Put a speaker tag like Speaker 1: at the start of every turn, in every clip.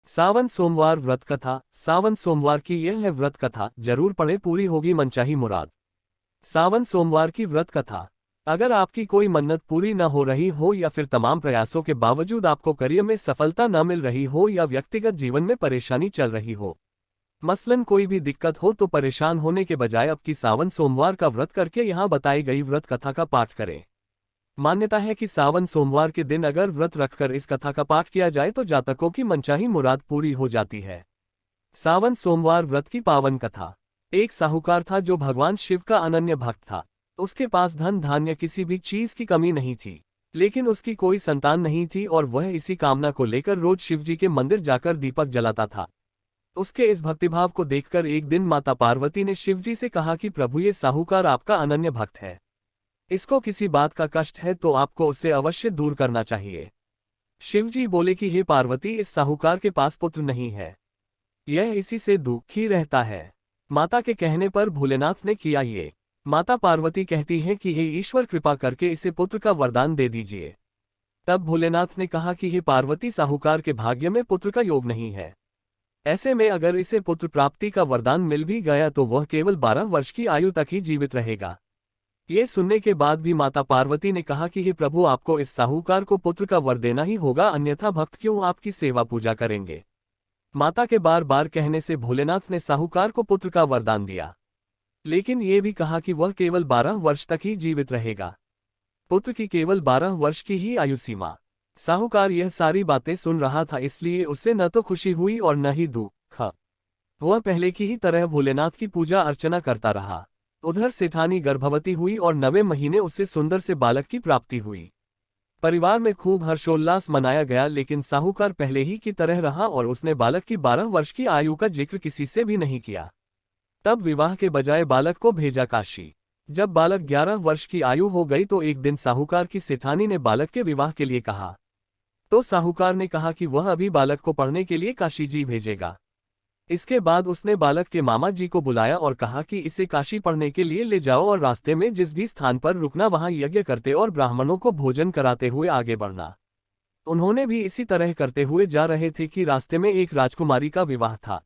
Speaker 1: सावन सोमवार व्रत कथा। सावन सोमवार की यह है व्रत कथा, जरूर पढ़े, पूरी होगी मनचाही मुराद। सावन सोमवार की व्रत कथा। अगर आपकी कोई मन्नत पूरी न हो रही हो या फिर तमाम प्रयासों के बावजूद आपको करियर में सफलता न मिल रही हो या व्यक्तिगत जीवन में परेशानी चल रही हो, मसलन कोई भी दिक्कत हो, तो परेशान होने के बजाय अब की सावन सोमवार का व्रत करके यहाँ बताई गई व्रत कथा का पाठ करें। मान्यता है कि सावन सोमवार के दिन अगर व्रत रखकर इस कथा का पाठ किया जाए तो जातकों की मनचाही मुराद पूरी हो जाती है। सावन सोमवार व्रत की पावन कथा। एक साहूकार था जो भगवान शिव का अनन्य भक्त था। उसके पास धन धान्य किसी भी चीज की कमी नहीं थी, लेकिन उसकी कोई संतान नहीं थी और वह इसी कामना को लेकर रोज शिवजी के मंदिर जाकर दीपक जलाता था। उसके इस भक्तिभाव को देखकर एक दिन माता पार्वती ने शिवजी से कहा कि प्रभु, ये साहूकार आपका अनन्य भक्त है, इसको किसी बात का कष्ट है तो आपको उससे अवश्य दूर करना चाहिए। शिवजी बोले कि हे पार्वती, इस साहूकार के पास पुत्र नहीं है, यह इसी से दुखी रहता है। माता के कहने पर भोलेनाथ ने किया ये। माता पार्वती कहती हैं कि हे ईश्वर, कृपा करके इसे पुत्र का वरदान दे दीजिए। तब भोलेनाथ ने कहा कि हे पार्वती, साहूकार के भाग्य में पुत्र का योग नहीं है। ऐसे में अगर इसे पुत्र प्राप्ति का वरदान मिल भी गया तो वह केवल 12 वर्ष की आयु तक ही जीवित रहेगा। ये सुनने के बाद भी माता पार्वती ने कहा कि हे प्रभु, आपको इस साहूकार को पुत्र का वर देना ही होगा, अन्यथा भक्त क्यों आपकी सेवा पूजा करेंगे। माता के बार बार कहने से भोलेनाथ ने साहूकार को पुत्र का वरदान दिया, लेकिन ये भी कहा कि वह केवल 12 वर्ष तक ही जीवित रहेगा। पुत्र की केवल 12 वर्ष की ही आयु सीमा। साहूकार यह सारी बातें सुन रहा था, इसलिए उसे न तो खुशी हुई और न ही दुख। वह पहले की ही तरह भोलेनाथ की पूजा अर्चना करता रहा। उधर सेठानी गर्भवती हुई और 9वें महीने उसे सुंदर से बालक की प्राप्ति हुई। परिवार में खूब हर्षोल्लास मनाया गया, लेकिन साहूकार पहले ही की तरह रहा और उसने बालक की 12 वर्ष की आयु का जिक्र किसी से भी नहीं किया। तब विवाह के बजाय बालक को भेजा काशी। जब बालक 11 वर्ष की आयु हो गई तो एक दिन साहूकार की सेठानी ने बालक के विवाह के लिए कहा, तो साहूकार ने कहा कि वह अभी बालक को पढ़ने के लिए काशी जी भेजेगा। इसके बाद उसने बालक के मामा जी को बुलाया और कहा कि इसे काशी पढ़ने के लिए ले जाओ और रास्ते में जिस भी स्थान पर रुकना वहां यज्ञ करते और ब्राह्मणों को भोजन कराते हुए आगे बढ़ना। उन्होंने भी इसी तरह करते हुए जा रहे थे कि रास्ते में एक राजकुमारी का विवाह था।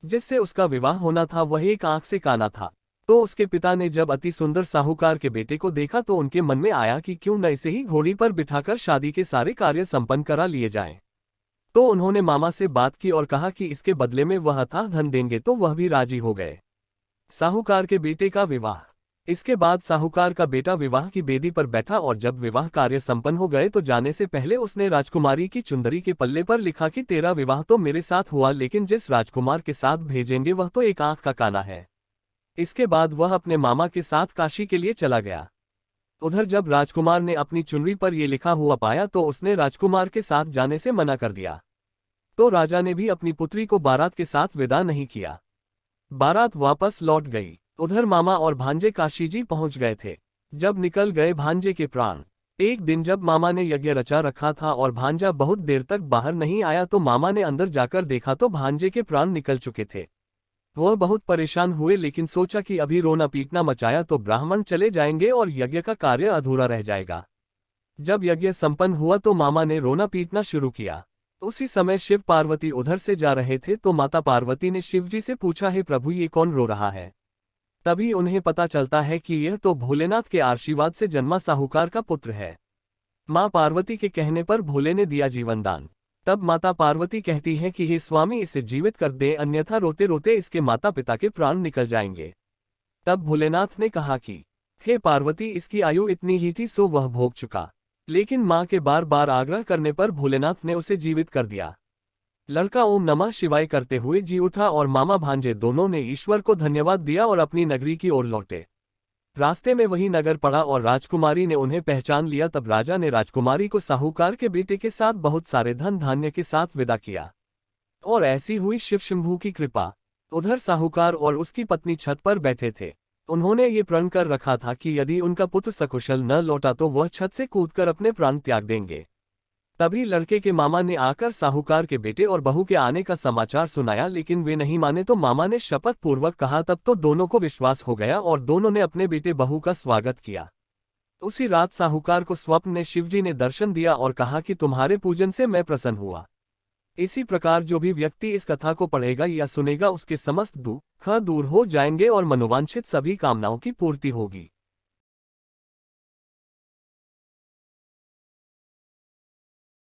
Speaker 1: जिससे उसका विवाह होना था वह एक आंख से काना था। तो उसके पिता ने जब अति सुंदर साहूकार के बेटे को देखा तो उनके मन में आया कि क्यों न इसे ही घोड़ी पर बिठाकर शादी के सारे कार्य संपन्न करा लिए जाएं। तो उन्होंने मामा से बात की और कहा कि इसके बदले में वह अथाह धन देंगे, तो वह भी राजी हो गए। साहूकार के बेटे का विवाह। इसके बाद साहूकार का बेटा विवाह की बेदी पर बैठा और जब विवाह कार्य संपन्न हो गए तो जाने से पहले उसने राजकुमारी की चुंदरी के पल्ले पर लिखा कि तेरा विवाह तो मेरे साथ हुआ, लेकिन जिस राजकुमार के साथ भेजेंगे वह तो एक आंख का काना है। इसके बाद वह अपने मामा के साथ काशी के लिए चला गया। उधर जब राजकुमार ने अपनी चुनरी पर यह लिखा हुआ पाया तो उसने राजकुमार के साथ जाने से मना कर दिया। तो राजा ने भी अपनी पुत्री को बारात के साथ विदा नहीं किया। बारात वापस लौट गई। उधर मामा और भांजे काशी जी पहुंच गए थे। जब निकल गए भांजे के प्राण। एक दिन जब मामा ने यज्ञ रचा रखा था और भांजा बहुत देर तक बाहर नहीं आया तो मामा ने अंदर जाकर देखा तो भांजे के प्राण निकल चुके थे। वह बहुत परेशान हुए, लेकिन सोचा कि अभी रोना पीटना मचाया तो ब्राह्मण चले जाएंगे और यज्ञ का कार्य अधूरा रह जाएगा। जब यज्ञ संपन्न हुआ तो मामा ने रोना पीटना शुरू किया। उसी समय शिव पार्वती उधर से जा रहे थे तो माता पार्वती ने शिवजी से पूछा, हे प्रभु, ये कौन रो रहा है। तभी उन्हें पता चलता है कि यह तो भोलेनाथ के आशीर्वाद से जन्मा साहूकार का पुत्र है। मां पार्वती के कहने पर भोले ने दिया जीवन दान। तब माता पार्वती कहती हैं कि हे स्वामी, इसे जीवित कर दे, अन्यथा रोते रोते इसके माता पिता के प्राण निकल जाएंगे। तब भोलेनाथ ने कहा कि हे पार्वती, इसकी आयु इतनी ही थी सो वह भोग चुका। लेकिन मां के बार बार आग्रह करने पर भोलेनाथ ने उसे जीवित कर दिया। लड़का ओम नमः शिवाय करते हुए जी उठा और मामा भांजे दोनों ने ईश्वर को धन्यवाद दिया और अपनी नगरी की ओर लौटे। रास्ते में वही नगर पड़ा और राजकुमारी ने उन्हें पहचान लिया। तब राजा ने राजकुमारी को साहूकार के बेटे के साथ बहुत सारे धन धान्य के साथ विदा किया। और ऐसी हुई शिव शंभू की कृपा। उधर साहूकार और उसकी पत्नी छत पर बैठे थे। उन्होंने ये प्रण कर रखा था कि यदि उनका पुत्र सकुशल न लौटा तो वह छत से कूदकर अपने प्राण त्याग देंगे। तभी लड़के के मामा ने आकर साहूकार के बेटे और बहू के आने का समाचार सुनाया, लेकिन वे नहीं माने तो मामा ने शपथ पूर्वक कहा। तब तो दोनों को विश्वास हो गया और दोनों ने अपने बेटे बहू का स्वागत किया। उसी रात साहूकार को स्वप्न में शिवजी ने दर्शन दिया और कहा कि तुम्हारे पूजन से मैं प्रसन्न हुआ। इसी प्रकार जो भी व्यक्ति इस कथा को पढ़ेगा या सुनेगा उसके समस्त दुख दूर हो जाएंगे और मनोवांछित सभी कामनाओं की पूर्ति होगी।